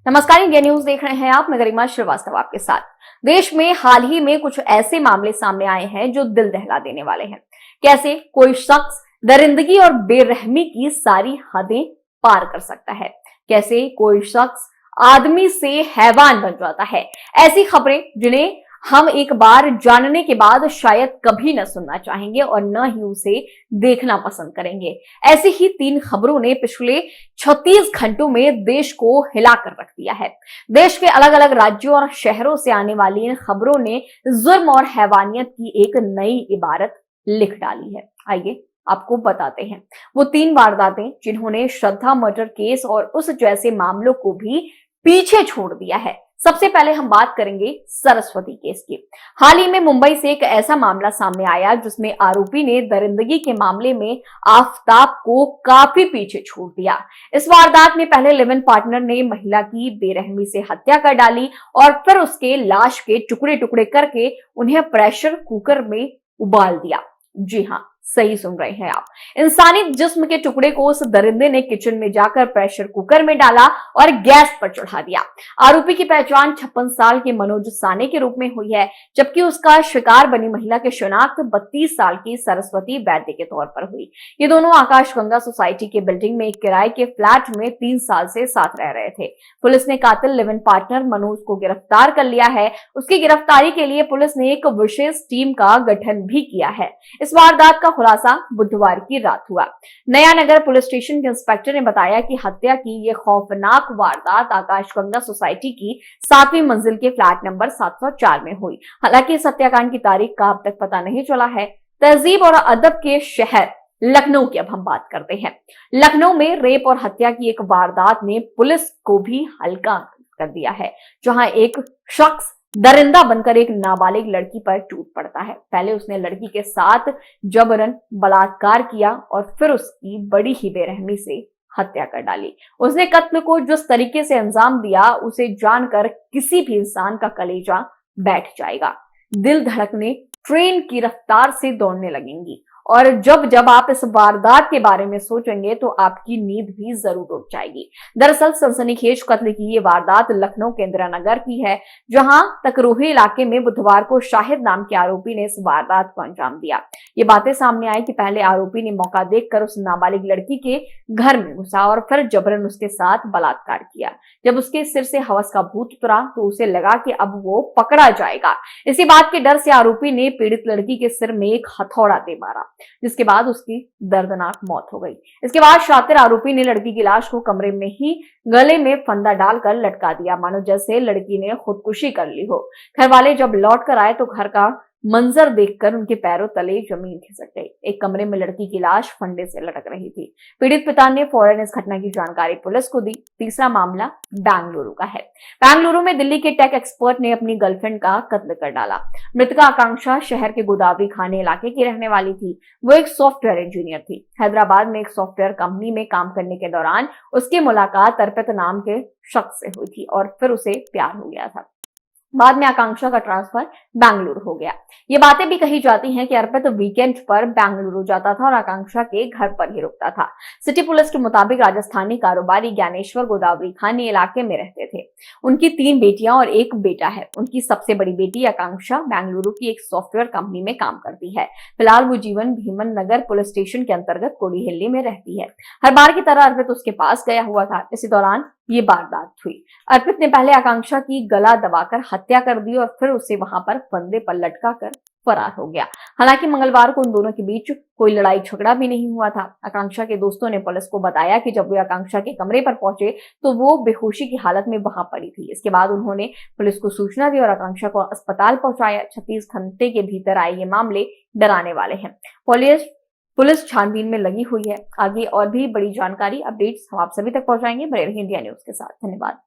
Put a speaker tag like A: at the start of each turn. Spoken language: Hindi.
A: नमस्कार, इंडिया न्यूज देख रहे हैं आप। मैं गरिमा श्रीवास्तव आपके साथ। देश में हाल ही में कुछ ऐसे मामले सामने आए हैं जो दिल दहला देने वाले हैं। कैसे कोई शख्स दरिंदगी और बेरहमी की सारी हदें पार कर सकता है, कैसे कोई शख्स आदमी से हैवान बन जाता है। ऐसी खबरें जिन्हें हम एक बार जानने के बाद शायद कभी न सुनना चाहेंगे और न ही उसे देखना पसंद करेंगे। ऐसी ही 3 खबरों ने पिछले 36 घंटों में देश को हिलाकर रख दिया है। देश के अलग अलग राज्यों और शहरों से आने वाली इन खबरों ने जुर्म और हैवानियत की एक नई इबारत लिख डाली है। आइए आपको बताते हैं वो 3 वारदातें जिन्होंने श्रद्धा मर्डर केस और उस जैसे मामलों को भी पीछे छोड़ दिया है। सबसे पहले हम बात करेंगे सरस्वती केस की। हाल ही में मुंबई से एक ऐसा मामला सामने आया जिसमें आरोपी ने दरिंदगी के मामले में आफताब को काफी पीछे छोड़ दिया। इस वारदात में पहले लिव इन पार्टनर ने महिला की बेरहमी से हत्या कर डाली और फिर उसके लाश के टुकड़े टुकड़े करके उन्हें प्रेशर कुकर में उबाल दिया। जी हाँ, सही सुन रहे हैं आप। इंसानी जिस्म के टुकड़े को उस दरिंदे ने किचन में जाकर प्रेशर कुकर में डाला और गैस पर चढ़ा दिया। आरोपी की पहचान 56 साल के मनोज साने के रूप में हुई है, जबकि उसका शिकार बनी महिला की शिनाख्त 32 साल की सरस्वती वैद्य के तौर पर हुई। ये दोनों आकाशगंगा सोसाइटी के बिल्डिंग में एक किराए के फ्लैट में 3 साल से साथ रह रहे थे। पुलिस ने कातिल लिव इन पार्टनर मनोज को गिरफ्तार कर लिया है। उसकी गिरफ्तारी के लिए पुलिस ने एक विशेष टीम का गठन भी किया है। इस वारदात का खुलासा बुधवार की रात हुआ। नया नगर पुलिस स्टेशन के इंस्पेक्टर ने बताया कि हत्या की यह खौफनाक वारदात आकाशगंगा सोसाइटी की 7वीं मंजिल के फ्लैट नंबर 704 में हुई। हालांकि इस हत्याकांड की तारीख का अब तक पता नहीं चला है। तहजीब और अदब के शहर लखनऊ की अब हम बात करते हैं। लखनऊ में रेप और हत्या की एक वारदात ने पुलिस को भी हल्का कर दिया है, जहां एक शख्स दरिंदा बनकर एक नाबालिग लड़की पर टूट पड़ता है। पहले उसने लड़की के साथ जबरन बलात्कार किया और फिर उसकी बड़ी ही बेरहमी से हत्या कर डाली। उसने कत्ल को जिस तरीके से अंजाम दिया उसे जानकर किसी भी इंसान का कलेजा बैठ जाएगा। दिल धड़कने ट्रेन की रफ्तार से दौड़ने लगेंगी और जब जब आप इस वारदात के बारे में सोचेंगे तो आपकी नींद भी जरूर उड़ जाएगी। दरअसल सनसनीखेज कत्ल की ये वारदात लखनऊ के इंदिरा नगर की है, जहां तकरोही इलाके में बुधवार को शाहिद नाम के आरोपी ने इस वारदात को अंजाम दिया। ये बातें सामने आई कि पहले आरोपी ने मौका देखकर उस नाबालिग लड़की के घर में घुसा और फिर जबरन उसके साथ बलात्कार किया। जब उसके सिर से हवस का भूत उतरा तो उसे लगा कि अब वो पकड़ा जाएगा। इसी बात के डर से आरोपी ने पीड़ित लड़की के सिर में एक हथौड़ा दे मारा, जिसके बाद उसकी दर्दनाक मौत हो गई। इसके बाद शातिर आरोपी ने लड़की की लाश को कमरे में ही गले में फंदा डालकर लटका दिया, मानो जैसे लड़की ने खुदकुशी कर ली हो। घर वाले जब लौट कर आए तो घर का मंजर देखकर उनके पैरों तले जमीन खिसक गई। एक कमरे में लड़की की लाश फंदे से लटक रही थी। पीड़ित पिता ने फौरन इस घटना की जानकारी पुलिस को दी। तीसरा मामला बेंगलुरु का है। बेंगलुरु में दिल्ली के टेक एक्सपर्ट ने अपनी गर्लफ्रेंड का कत्ल कर डाला। मृतका आकांक्षा शहर के गोदावरी खाने इलाके की रहने वाली थी। वो एक सॉफ्टवेयर इंजीनियर थी। हैदराबाद में एक सॉफ्टवेयर कंपनी में काम करने के दौरान उसकी मुलाकात अर्पित नाम के शख्स से हुई थी और फिर उसे प्यार हो गया था। बाद में आकांक्षा का ट्रांसफर बेंगलुरु हो गया। ये बातें भी कही जाती हैं कि अर्पित वीकेंड पर बेंगलुरु जाता था और आकांक्षा के घर पर ही रुकता था। सिटी पुलिस के मुताबिक राजस्थानी कारोबारी ज्ञानेश्वर गोदावरी खानी इलाके में रहते थे। उनकी 3 बेटियां और एक बेटा है। उनकी सबसे बड़ी बेटी आकांक्षा बेंगलुरु की एक सॉफ्टवेयर कंपनी में काम करती है। फिलहाल वो जीवन भीमन नगर पुलिस स्टेशन के अंतर्गत कोड़ीहिल्ली में रहती है। हर बार की तरह अर्पित उसके पास गया हुआ था। इसी दौरान ये वारदात हुई। अर्पित ने पहले आकांक्षा की गला दबाकर हत्या कर दी और फिर उसे वहां पर फंदे पर लटका कर फरार हो गया। हालांकि मंगलवार को उन दोनों के बीच कोई लड़ाई झगड़ा भी नहीं हुआ था। आकांक्षा के दोस्तों ने पुलिस को बताया कि जब वे आकांक्षा के कमरे पर पहुंचे तो वो बेहोशी की हालत में वहां पड़ी थी। इसके बाद उन्होंने पुलिस को सूचना दी और आकांक्षा को अस्पताल पहुंचाया। 36 घंटे के भीतर आए ये मामले डराने वाले हैं। पुलिस छानबीन में लगी हुई है। आगे और भी बड़ी जानकारी अपडेट्स हम आप सभी तक पहुंचाएंगे। बने रहिए इंडिया न्यूज के साथ। धन्यवाद।